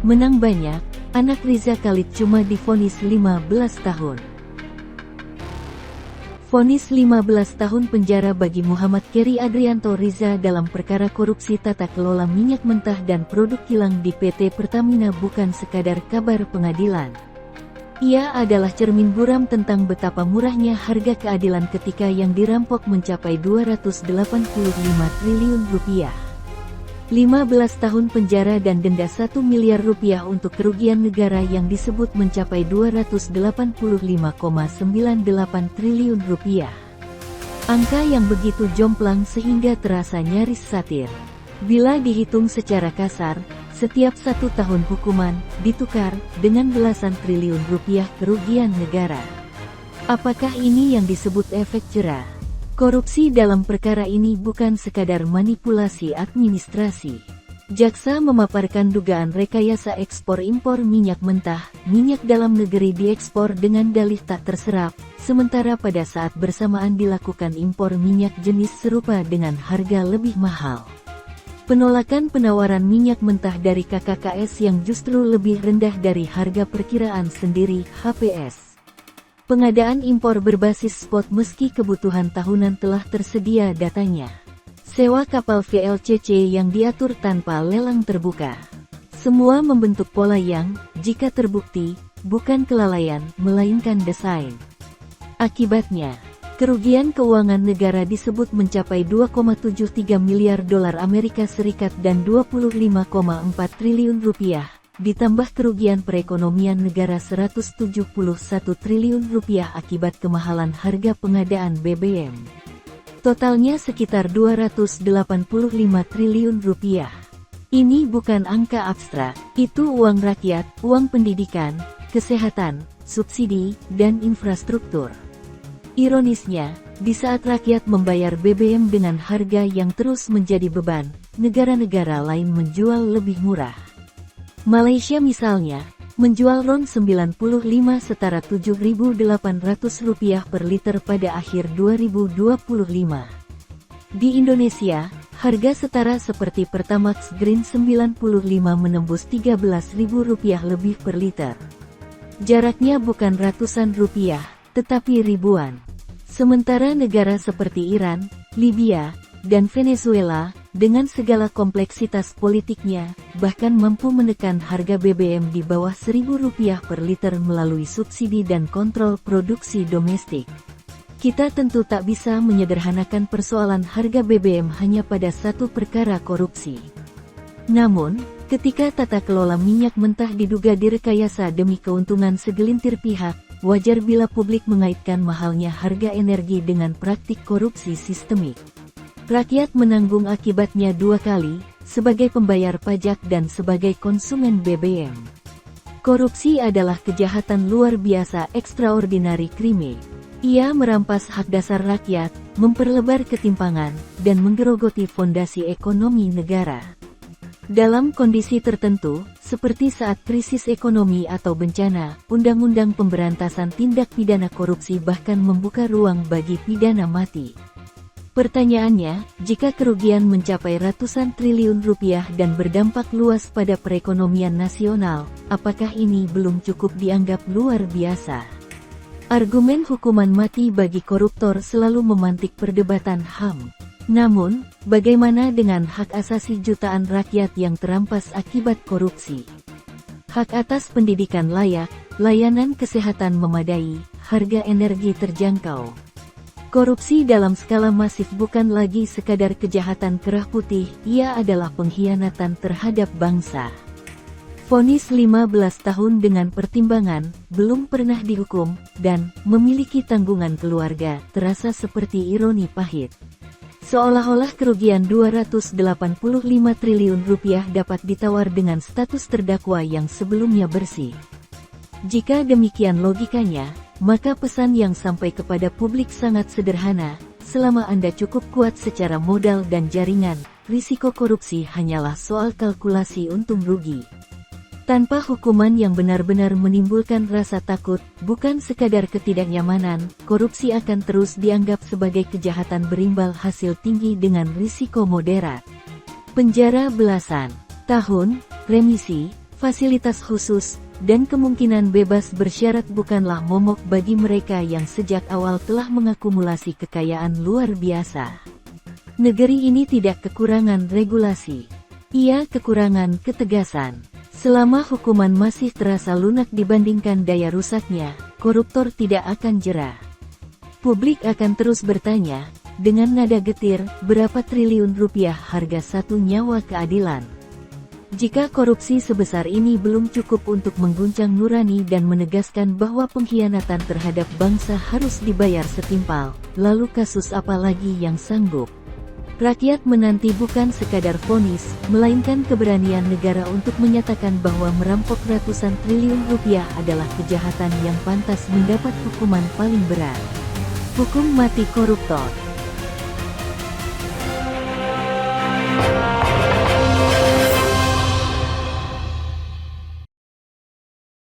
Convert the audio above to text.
Menang banyak, anak Riza Khalid cuma divonis 15 tahun. Vonis 15 tahun penjara bagi Muhammad Keri Adrianto Riza dalam perkara korupsi tata kelola minyak mentah dan produk kilang di PT Pertamina bukan sekadar kabar pengadilan. Ia adalah cermin buram tentang betapa murahnya harga keadilan ketika yang dirampok mencapai 285 triliun rupiah. 15 tahun penjara dan denda 1 miliar rupiah untuk kerugian negara yang disebut mencapai 285,98 triliun rupiah. Angka yang begitu jomplang sehingga terasa nyaris satir. Bila dihitung secara kasar, setiap 1 tahun hukuman ditukar dengan belasan triliun rupiah kerugian negara. Apakah ini yang disebut efek jera? Korupsi dalam perkara ini bukan sekadar manipulasi administrasi. Jaksa memaparkan dugaan rekayasa ekspor-impor minyak mentah, minyak dalam negeri diekspor dengan dalih tak terserap, sementara pada saat bersamaan dilakukan impor minyak jenis serupa dengan harga lebih mahal. Penolakan penawaran minyak mentah dari KKKS yang justru lebih rendah dari harga perkiraan sendiri, HPS. Pengadaan impor berbasis spot meski kebutuhan tahunan telah tersedia datanya. Sewa kapal VLCC yang diatur tanpa lelang terbuka. Semua membentuk pola yang, jika terbukti, bukan kelalaian, melainkan desain. Akibatnya, kerugian keuangan negara disebut mencapai 2,73 miliar dolar Amerika Serikat dan 25,4 triliun rupiah, ditambah kerugian perekonomian negara 171 triliun rupiah akibat kemahalan harga pengadaan BBM. Totalnya sekitar 285 triliun rupiah. Ini bukan angka abstrak, itu uang rakyat, uang pendidikan, kesehatan, subsidi, dan infrastruktur. Ironisnya, di saat rakyat membayar BBM dengan harga yang terus menjadi beban, negara-negara lain menjual lebih murah. Malaysia misalnya, menjual RON 95 setara Rp7.800 per liter pada akhir 2025. Di Indonesia, harga setara seperti Pertamax Green 95 menembus Rp13.000 lebih per liter. Jaraknya bukan ratusan rupiah, tetapi ribuan. Sementara negara seperti Iran, Libya, dan Venezuela, dengan segala kompleksitas politiknya, bahkan mampu menekan harga BBM di bawah Rp1.000 per liter melalui subsidi dan kontrol produksi domestik. Kita tentu tak bisa menyederhanakan persoalan harga BBM hanya pada satu perkara korupsi. Namun, ketika tata kelola minyak mentah diduga direkayasa demi keuntungan segelintir pihak, wajar bila publik mengaitkan mahalnya harga energi dengan praktik korupsi sistemik. Rakyat menanggung akibatnya dua kali, sebagai pembayar pajak dan sebagai konsumen BBM. Korupsi adalah kejahatan luar biasa extraordinary crime. Ia merampas hak dasar rakyat, memperlebar ketimpangan, dan menggerogoti fondasi ekonomi negara. Dalam kondisi tertentu, seperti saat krisis ekonomi atau bencana, Undang-Undang Pemberantasan Tindak Pidana Korupsi bahkan membuka ruang bagi pidana mati. Pertanyaannya, jika kerugian mencapai ratusan triliun rupiah dan berdampak luas pada perekonomian nasional, apakah ini belum cukup dianggap luar biasa? Argumen hukuman mati bagi koruptor selalu memantik perdebatan HAM. Namun, bagaimana dengan hak asasi jutaan rakyat yang terampas akibat korupsi? Hak atas pendidikan layak, layanan kesehatan memadai, harga energi terjangkau. Korupsi dalam skala masif bukan lagi sekadar kejahatan kerah putih, ia adalah pengkhianatan terhadap bangsa. Vonis 15 tahun dengan pertimbangan, belum pernah dihukum, dan memiliki tanggungan keluarga, terasa seperti ironi pahit. Seolah-olah kerugian 285 triliun rupiah dapat ditawar dengan status terdakwa yang sebelumnya bersih. Jika demikian logikanya, maka pesan yang sampai kepada publik sangat sederhana, selama Anda cukup kuat secara modal dan jaringan, risiko korupsi hanyalah soal kalkulasi untung rugi. Tanpa hukuman yang benar-benar menimbulkan rasa takut, bukan sekadar ketidaknyamanan, korupsi akan terus dianggap sebagai kejahatan berimbal hasil tinggi dengan risiko moderat. Penjara belasan tahun, remisi, fasilitas khusus, dan kemungkinan bebas bersyarat bukanlah momok bagi mereka yang sejak awal telah mengakumulasi kekayaan luar biasa. Negeri ini tidak kekurangan regulasi. Ia kekurangan ketegasan. Selama hukuman masih terasa lunak dibandingkan daya rusaknya, koruptor tidak akan jera. Publik akan terus bertanya, dengan nada getir, berapa triliun rupiah harga satu nyawa keadilan? Jika korupsi sebesar ini belum cukup untuk mengguncang nurani dan menegaskan bahwa pengkhianatan terhadap bangsa harus dibayar setimpal, lalu kasus apa lagi yang sanggup? Rakyat menanti bukan sekadar vonis, melainkan keberanian negara untuk menyatakan bahwa merampok ratusan triliun rupiah adalah kejahatan yang pantas mendapat hukuman paling berat. Hukum mati koruptor.